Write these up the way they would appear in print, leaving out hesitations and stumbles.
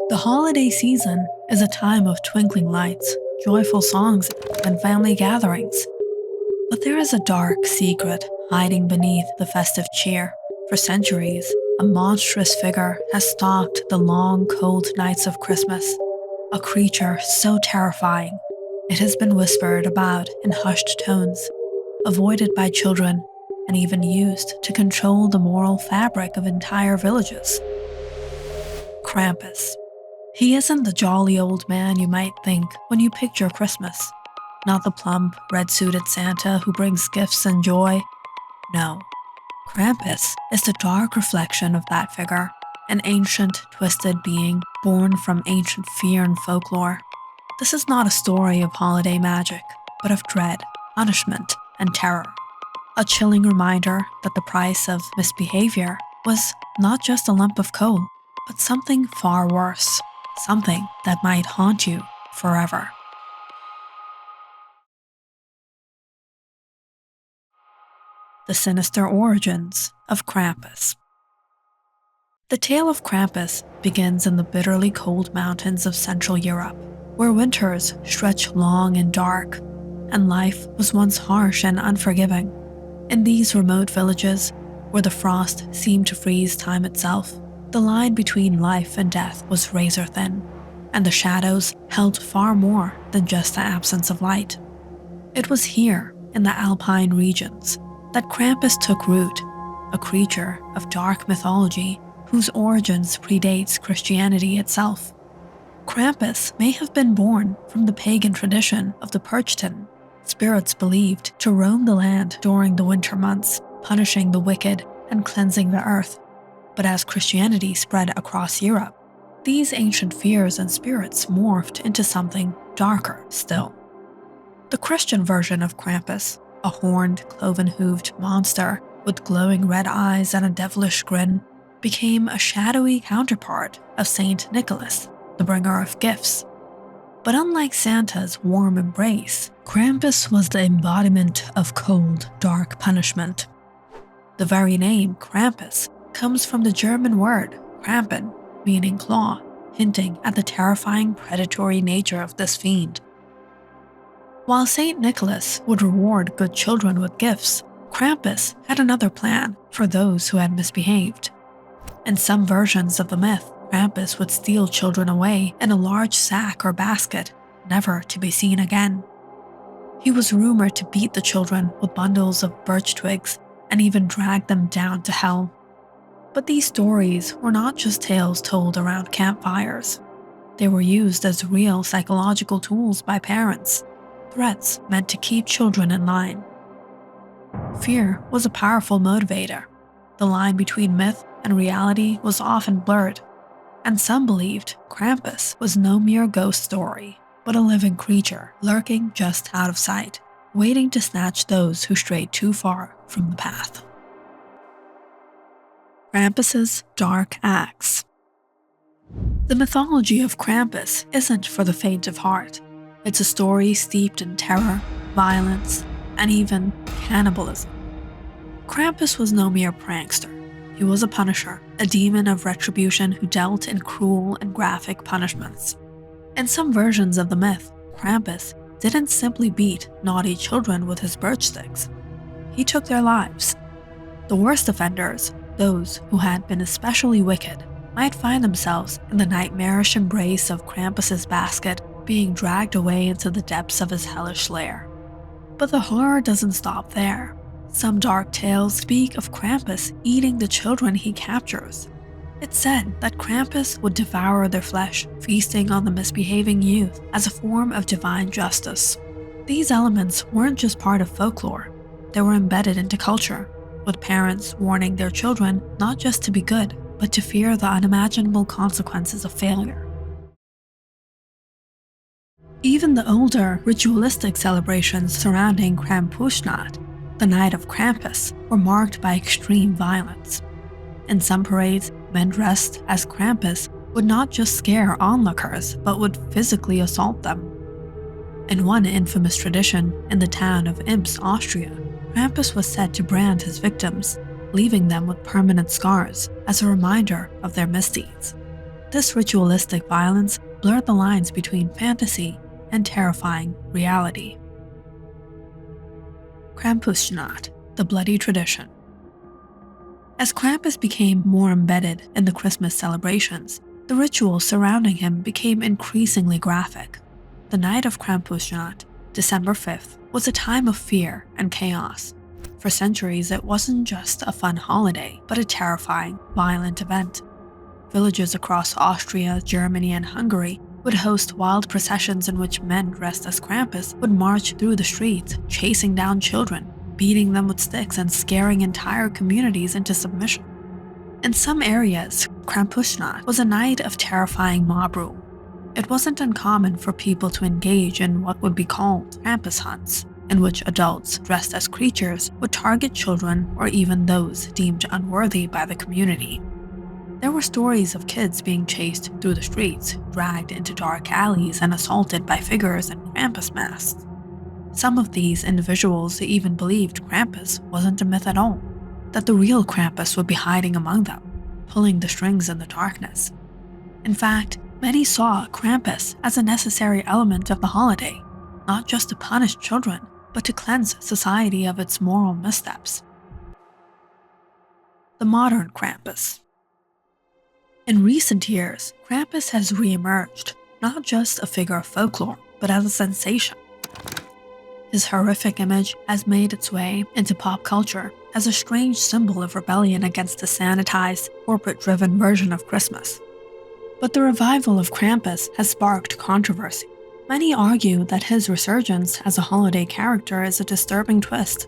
The holiday season is a time of twinkling lights, joyful songs, and family gatherings. But there is a dark secret hiding beneath the festive cheer. For centuries, a monstrous figure has stalked the long, cold nights of Christmas. A creature so terrifying, it has been whispered about in hushed tones, avoided by children, and even used to control the moral fabric of entire villages. Krampus. He isn't the jolly old man you might think when you picture Christmas. Not the plump, red-suited Santa who brings gifts and joy. No. Krampus is the dark reflection of that figure, an ancient, twisted being born from ancient fear and folklore. This is not a story of holiday magic, but of dread, punishment, and terror. A chilling reminder that the price of misbehavior was not just a lump of coal, but something far worse. Something that might haunt you forever. The sinister origins of Krampus. The tale of Krampus begins in the bitterly cold mountains of Central Europe, where winters stretch long and dark, and life was once harsh and unforgiving. In these remote villages, where the frost seemed to freeze time itself, the line between life and death was razor thin, and the shadows held far more than just the absence of light. It was here, in the Alpine regions, that Krampus took root, a creature of dark mythology whose origins predates Christianity itself. Krampus may have been born from the pagan tradition of the Perchten, spirits believed to roam the land during the winter months, punishing the wicked and cleansing the earth. But as Christianity spread across Europe, these ancient fears and spirits morphed into something darker still. The Christian version of Krampus, a horned, cloven-hooved monster with glowing red eyes and a devilish grin, became a shadowy counterpart of Saint Nicholas, the bringer of gifts. But unlike Santa's warm embrace, Krampus was the embodiment of cold, dark punishment. The very name Krampus comes from the German word Krampen, meaning claw, hinting at the terrifying predatory nature of this fiend. While Saint Nicholas would reward good children with gifts, Krampus had another plan for those who had misbehaved. In some versions of the myth, Krampus would steal children away in a large sack or basket, never to be seen again. He was rumored to beat the children with bundles of birch twigs and even drag them down to hell. But these stories were not just tales told around campfires. They were used as real psychological tools by parents, threats meant to keep children in line. Fear was a powerful motivator. The line between myth and reality was often blurred, and some believed Krampus was no mere ghost story, but a living creature lurking just out of sight, waiting to snatch those who strayed too far from the path. Krampus's dark acts. The mythology of Krampus isn't for the faint of heart. It's a story steeped in terror, violence, and even cannibalism. Krampus was no mere prankster. He was a punisher, a demon of retribution who dealt in cruel and graphic punishments. In some versions of the myth, Krampus didn't simply beat naughty children with his birch sticks. He took their lives. The worst offenders, those who had been especially wicked, might find themselves in the nightmarish embrace of Krampus's basket, being dragged away into the depths of his hellish lair. But the horror doesn't stop there. Some dark tales speak of Krampus eating the children he captures. It's said that Krampus would devour their flesh, feasting on the misbehaving youth as a form of divine justice. These elements weren't just part of folklore, they were embedded into culture, with parents warning their children not just to be good, but to fear the unimaginable consequences of failure. Even the older, ritualistic celebrations surrounding Krampusnacht, the night of Krampus, were marked by extreme violence. In some parades, men dressed as Krampus would not just scare onlookers, but would physically assault them. In one infamous tradition in the town of Imps, Austria, Krampus was said to brand his victims, leaving them with permanent scars as a reminder of their misdeeds. This ritualistic violence blurred the lines between fantasy and terrifying reality. Krampusnacht, the bloody tradition. As Krampus became more embedded in the Christmas celebrations, the rituals surrounding him became increasingly graphic. The night of Krampusnacht, December 5th, was a time of fear and chaos. For centuries, it wasn't just a fun holiday, but a terrifying, violent event. Villages across Austria, Germany, and Hungary would host wild processions in which men dressed as Krampus would march through the streets, chasing down children, beating them with sticks, and scaring entire communities into submission. In some areas, Krampusnacht was a night of terrifying mob rule. It wasn't uncommon for people to engage in what would be called Krampus hunts, in which adults dressed as creatures would target children or even those deemed unworthy by the community. There were stories of kids being chased through the streets, dragged into dark alleys, and assaulted by figures in Krampus masks. Some of these individuals even believed Krampus wasn't a myth at all, that the real Krampus would be hiding among them, pulling the strings in the darkness. In fact, many saw Krampus as a necessary element of the holiday, not just to punish children, but to cleanse society of its moral missteps. The modern Krampus. In recent years, Krampus has re-emerged, not just a figure of folklore, but as a sensation. His horrific image has made its way into pop culture as a strange symbol of rebellion against the sanitized, corporate-driven version of Christmas. But the revival of Krampus has sparked controversy. Many argue that his resurgence as a holiday character is a disturbing twist.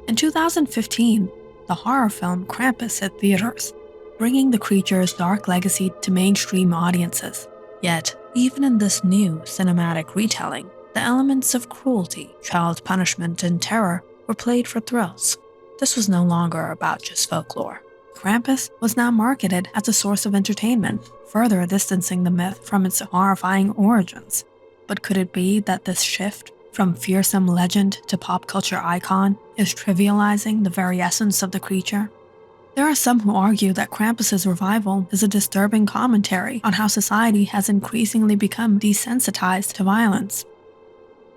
In 2015, the horror film Krampus hit theaters, bringing the creature's dark legacy to mainstream audiences. Yet, even in this new cinematic retelling, the elements of cruelty, child punishment, and terror were played for thrills. This was no longer about just folklore. Krampus was now marketed as a source of entertainment, further distancing the myth from its horrifying origins. But could it be that this shift from fearsome legend to pop culture icon is trivializing the very essence of the creature? There are some who argue that Krampus's revival is a disturbing commentary on how society has increasingly become desensitized to violence.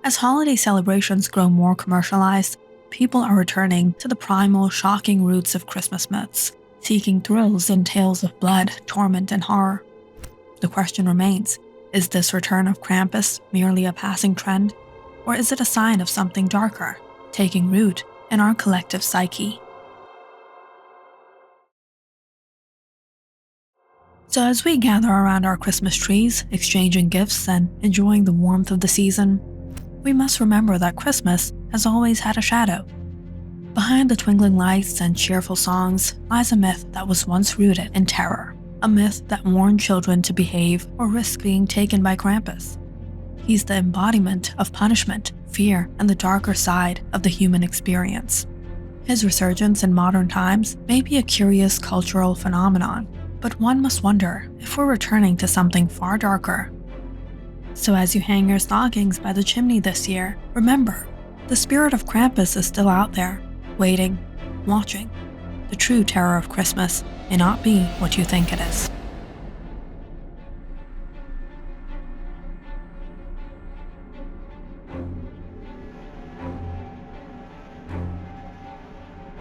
As holiday celebrations grow more commercialized, people are returning to the primal, shocking roots of Christmas myths, seeking thrills in tales of blood, torment, and horror. The question remains, is this return of Krampus merely a passing trend, or is it a sign of something darker, taking root in our collective psyche? So as we gather around our Christmas trees, exchanging gifts and enjoying the warmth of the season, we must remember that Christmas has always had a shadow. Behind the twinkling lights and cheerful songs lies a myth that was once rooted in terror, a myth that warned children to behave or risk being taken by Krampus. He's the embodiment of punishment, fear, and the darker side of the human experience. His resurgence in modern times may be a curious cultural phenomenon, but one must wonder if we're returning to something far darker. So as you hang your stockings by the chimney this year, remember, the spirit of Krampus is still out there, waiting, watching. The true terror of Christmas may not be what you think it is.